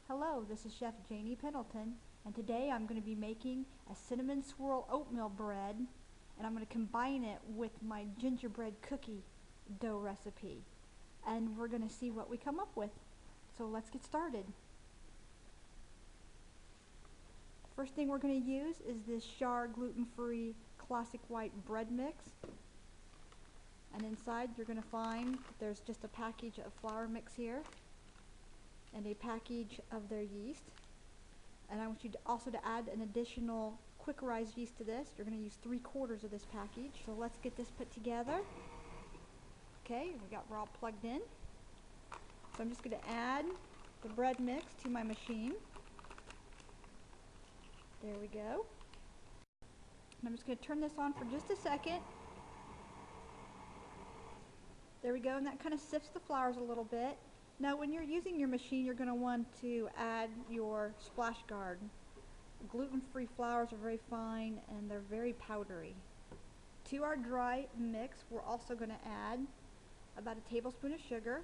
Hello, this is Chef Janie Pendleton, and today I'm going to be making a cinnamon swirl oatmeal bread, and I'm going to combine it with my gingerbread cookie dough recipe, and we're going to see what we come up with. So let's get started. First thing we're going to use is this Char gluten-free classic white bread mix, and inside you're going to find there's just a package of flour mix here and a package of their yeast. And I want you to also to add an additional quick rise yeast to this. You're going to use 3/4 of this package. So let's get this put together. Okay, we got raw plugged in. So I'm just going to add the bread mix to my machine. There we go. And I'm just going to turn this on for just a second. There we go, and that kind of sifts the flours a little bit. Now when you're using your machine, you're going to want to add your splash guard. Gluten-free flours are very fine and they're very powdery. To our dry mix, we're also going to add about a tablespoon of sugar.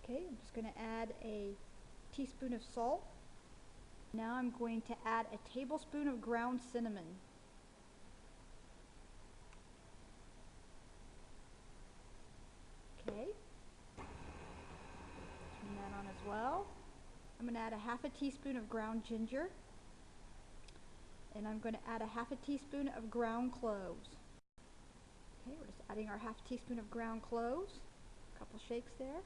Okay, I'm just going to add a teaspoon of salt. Now I'm going to add a tablespoon of ground cinnamon. Okay. Turn that on as well. I'm going to add a half a teaspoon of ground ginger, and I'm going to add a half a teaspoon of ground cloves. Okay, we're just adding our half teaspoon of ground cloves. A couple shakes there.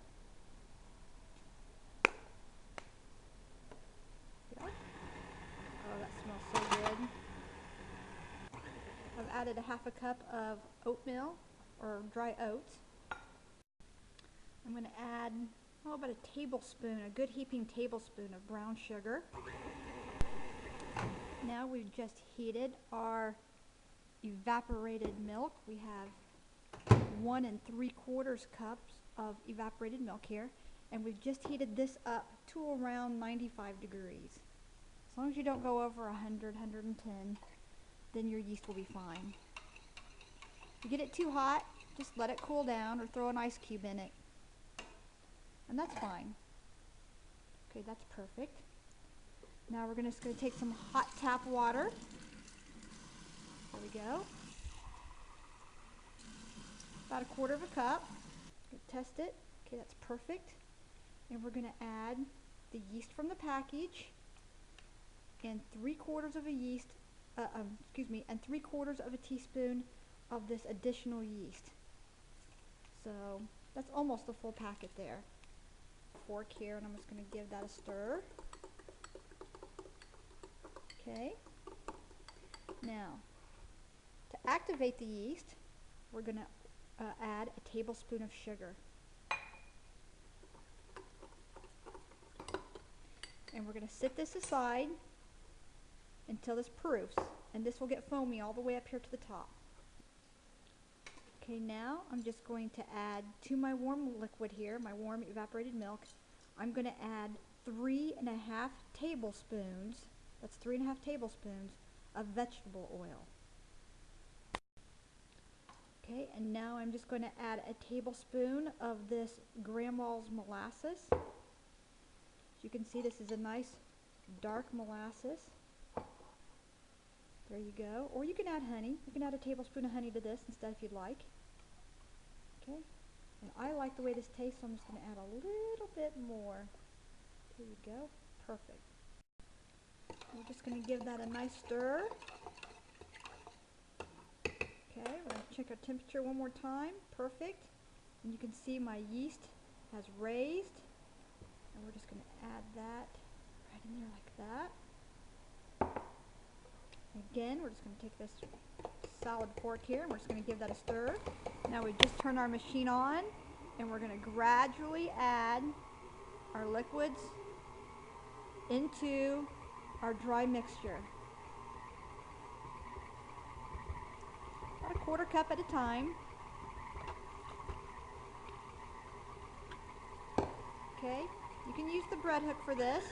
Yeah. Oh, that smells so good. I've added a half a cup of oatmeal or dry oats. I'm going to add about a tablespoon, a good heaping tablespoon of brown sugar. Now we've just heated our evaporated milk. We have 1 3/4 cups of evaporated milk here, and we've just heated this up to around 95 degrees. As long as you don't go over 100, 110, then your yeast will be fine. If you get it too hot, just let it cool down or throw an ice cube in it. And that's fine. Okay, that's perfect. Now we're just going to take some hot tap water. There we go. About 1/4 cup. Test it. Okay, that's perfect. And we're going to add the yeast from the package and 3/4 of a yeast, and 3/4 of a teaspoon of this additional yeast. So that's almost a full packet there. Fork here, and I'm just going to give that a stir. Okay. Now, to activate the yeast, we're going to add a tablespoon of sugar. And we're going to sit this aside until this proofs, and this will get foamy all the way up here to the top. Okay, now I'm just going to add to my warm liquid here, my warm evaporated milk, I'm going to add 3.5 tablespoons, that's 3.5 tablespoons of vegetable oil. Okay, and now I'm just going to add a tablespoon of this grandma's molasses. As you can see, this is a nice dark molasses. There you go. Or you can add honey. You can add a tablespoon of honey to this instead if you'd like. Okay. And I like the way this tastes, so I'm just going to add a little bit more. There you go. Perfect. We're just going to give that a nice stir. Okay, we're going to check our temperature one more time. Perfect. And you can see my yeast has raised. And we're just going to add that right in there like that. Again, we're just going to take this solid fork here and we're just going to give that a stir. Now we've just turned our machine on and we're going to gradually add our liquids into our dry mixture. About 1/4 cup at a time. Okay, you can use the bread hook for this.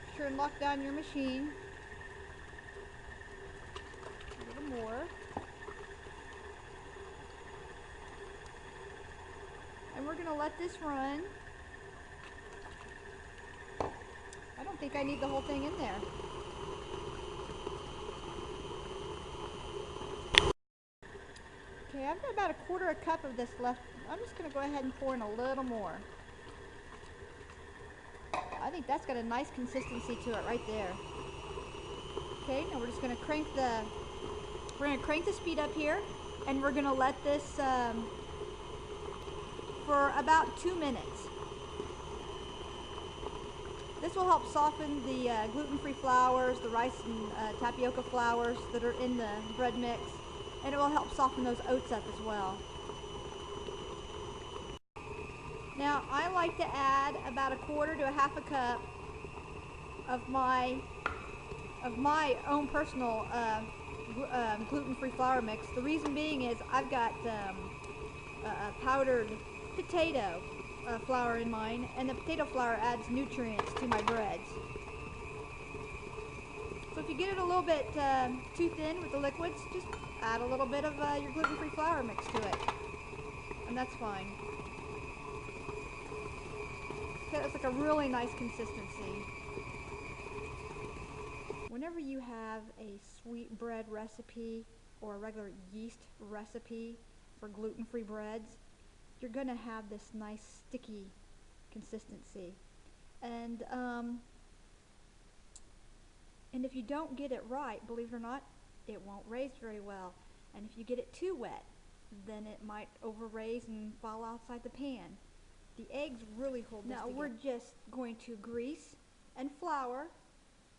Be sure and lock down your machine. More. And we're going to let this run don't think I need the whole thing in there. Okay, I've got about 1/4 cup of this left. I'm just going to go ahead and pour in a little more. I think that's got a nice consistency to it right there. Okay, now we're just going to crank the speed up here, and we're going to let this for about 2 minutes. This will help soften the gluten-free flours, the rice and tapioca flours that are in the bread mix, and it will help soften those oats up as well. Now I like to add about 1/4 to 1/2 cup of my own personal gluten-free flour mix. The reason being is I've got powdered potato flour in mine, and the potato flour adds nutrients to my breads. So if you get it a little bit too thin with the liquids, just add a little bit of your gluten-free flour mix to it, and that's fine. Okay, that's like a really nice consistency. Whenever you have a sweet bread recipe or a regular yeast recipe for gluten-free breads, you're going to have this nice sticky consistency. And if you don't get it right, believe it or not, it won't raise very well. And if you get it too wet, then it might over raise and fall outside the pan. The eggs really hold this together. Now we're just going to grease and flour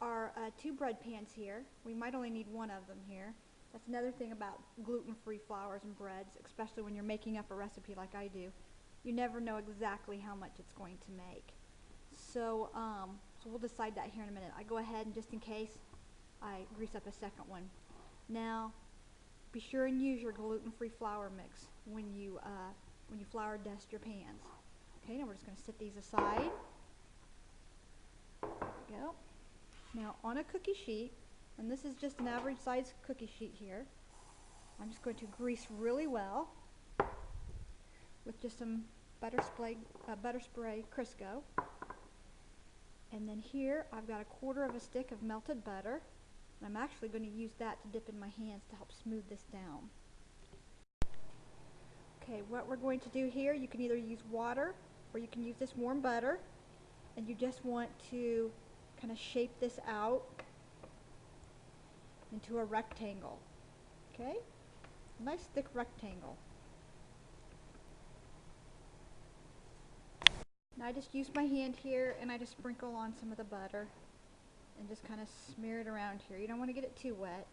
our 2 bread pans here. We might only need 1 of them here. That's another thing about gluten-free flours and breads, especially when you're making up a recipe like I do. You never know exactly how much it's going to make. So we'll decide that here in a minute. I go ahead and just in case, I grease up a second one. Now, be sure and use your gluten-free flour mix when you flour dust your pans. Okay, now we're just going to set these aside. There we go. Now on a cookie sheet, and this is just an average size cookie sheet here, I'm just going to grease really well with just some butter spray Crisco. And then here I've got 1/4 stick of melted butter, and I'm actually going to use that to dip in my hands to help smooth this down. Okay, what we're going to do here, you can either use water or you can use this warm butter, and you just want to kind of shape this out into a rectangle. Okay, nice thick rectangle. Now I just use my hand here and I just sprinkle on some of the butter and just kind of smear it around here. You don't want to get it too wet.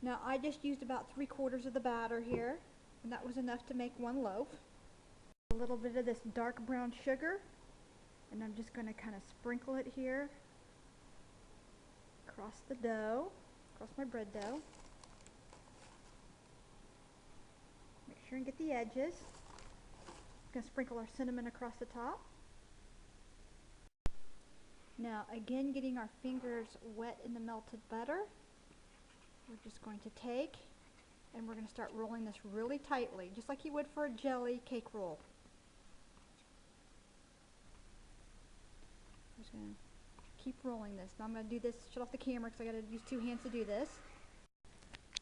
Now I just used about 3/4 of the batter here, and that was enough to make 1 loaf. A little bit of this dark brown sugar, and I'm just going to kind of sprinkle it here across the dough, across my bread dough. Make sure and get the edges. I'm going to sprinkle our cinnamon across the top. Now again, getting our fingers wet in the melted butter, we're just going to take and we're going to start rolling this really tightly, just like you would for a jelly cake roll. I'm just going to keep rolling this. Now I'm going to do this, shut off the camera because I got to use 2 hands to do this.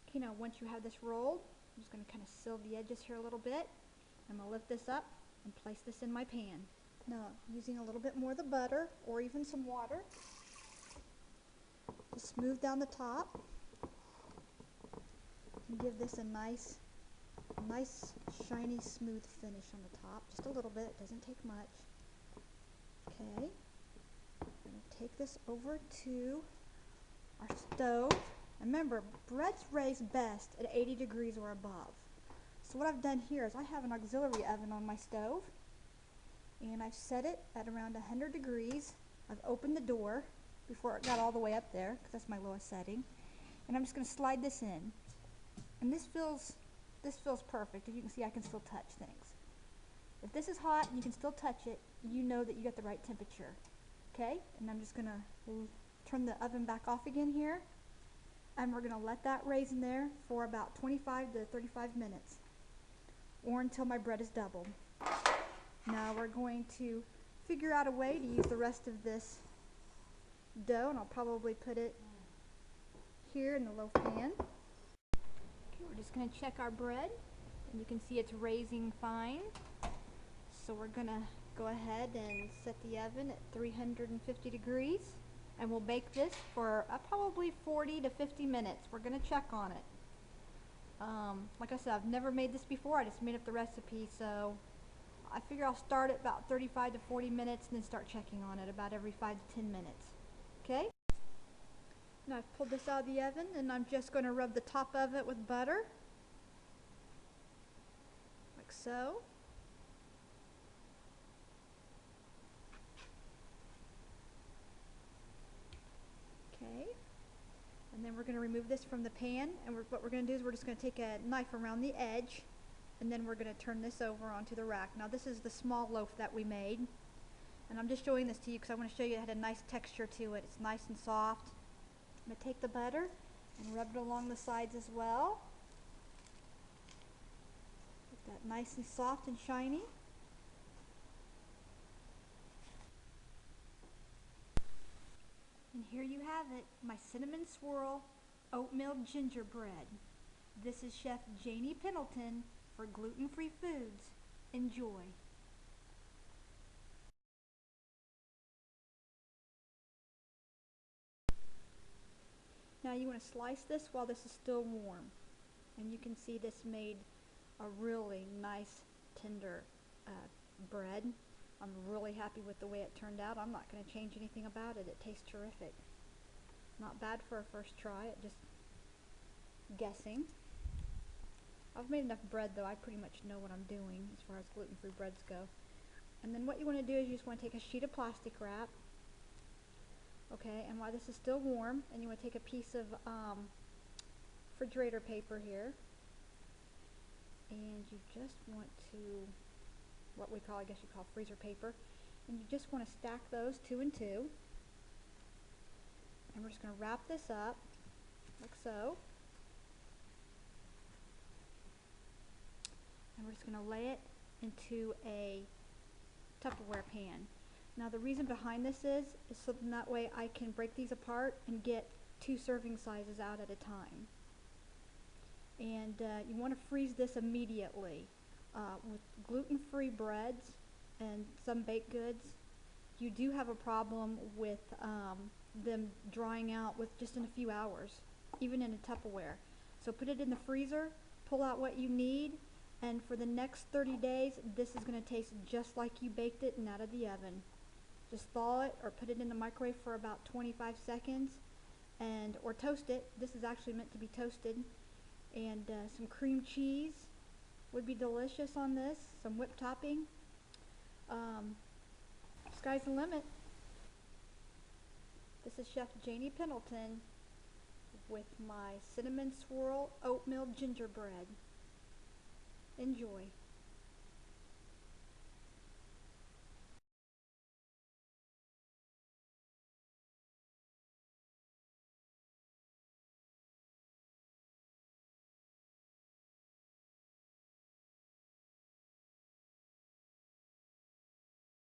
Okay, now once you have this rolled, I'm just going to kind of seal the edges here a little bit. I'm going to lift this up and place this in my pan. Now, using a little bit more of the butter or even some water to smooth down the top and give this a nice shiny smooth finish on the top. Just a little bit, it doesn't take much. Okay, I'm going to take this over to our stove. Remember, breads raise best at 80 degrees or above. So what I've done here is I have an auxiliary oven on my stove, and I've set it at around 100 degrees. I've opened the door before it got all the way up there because that's my lowest setting, and I'm just going to slide this in. And this feels perfect. As you can see, I can still touch things. If this is hot and you can still touch it, you know that you got the right temperature. Okay, and I'm just going to turn the oven back off again here, and we're going to let that raise in there for about 25 to 35 minutes, or until my bread is doubled. Now we're going to figure out a way to use the rest of this dough, and I'll probably put it here in the loaf pan. Okay, we're just going to check our bread, and you can see it's raising fine. So we're going to go ahead and set the oven at 350 degrees, and we'll bake this for probably 40 to 50 minutes. We're going to check on it. Like I said, I've never made this before. I just made up the recipe, so I figure I'll start at about 35 to 40 minutes and then start checking on it about every 5 to 10 minutes. Okay? Now I've pulled this out of the oven, and I'm just going to rub the top of it with butter, like so. Okay, and then we're going to remove this from the pan, and what we're going to do is we're just going to take a knife around the edge, and then we're going to turn this over onto the rack. Now this is the small loaf that we made, and I'm just showing this to you because I want to show you it had a nice texture to it. It's nice and soft. I'm going to take the butter and rub it along the sides as well. Get that nice and soft and shiny. And here you have it, my cinnamon swirl oatmeal gingerbread. This is Chef Janie Pendleton for Gluten-Free Foods. Enjoy. Now you want to slice this while this is still warm. And you can see this made a really nice tender bread. I'm really happy with the way it turned out. I'm not going to change anything about it. It tastes terrific. Not bad for a first try at just guessing. I've made enough bread though. I pretty much know what I'm doing as far as gluten-free breads go. And then what you want to do is you just want to take a sheet of plastic wrap. Okay, and while this is still warm, and you want to take a piece of refrigerator paper here, and you just want to, what we call, I guess you call freezer paper, and you just want to stack those 2 and 2, and we're just going to wrap this up like so, and we're just going to lay it into a Tupperware pan. Now the reason behind this is so that way I can break these apart and get 2 serving sizes out at a time. And you want to freeze this immediately. With gluten-free breads and some baked goods, you do have a problem with them drying out with just in a few hours, even in a Tupperware. So put it in the freezer, pull out what you need, and for the next 30 days, this is going to taste just like you baked it and out of the oven. Just thaw it or put it in the microwave for about 25 seconds, and or toast it. This is actually meant to be toasted. And some cream cheese would be delicious on this. Some whipped topping. Sky's the limit. This is Chef Janie Pendleton with my cinnamon swirl oatmeal gingerbread. Enjoy.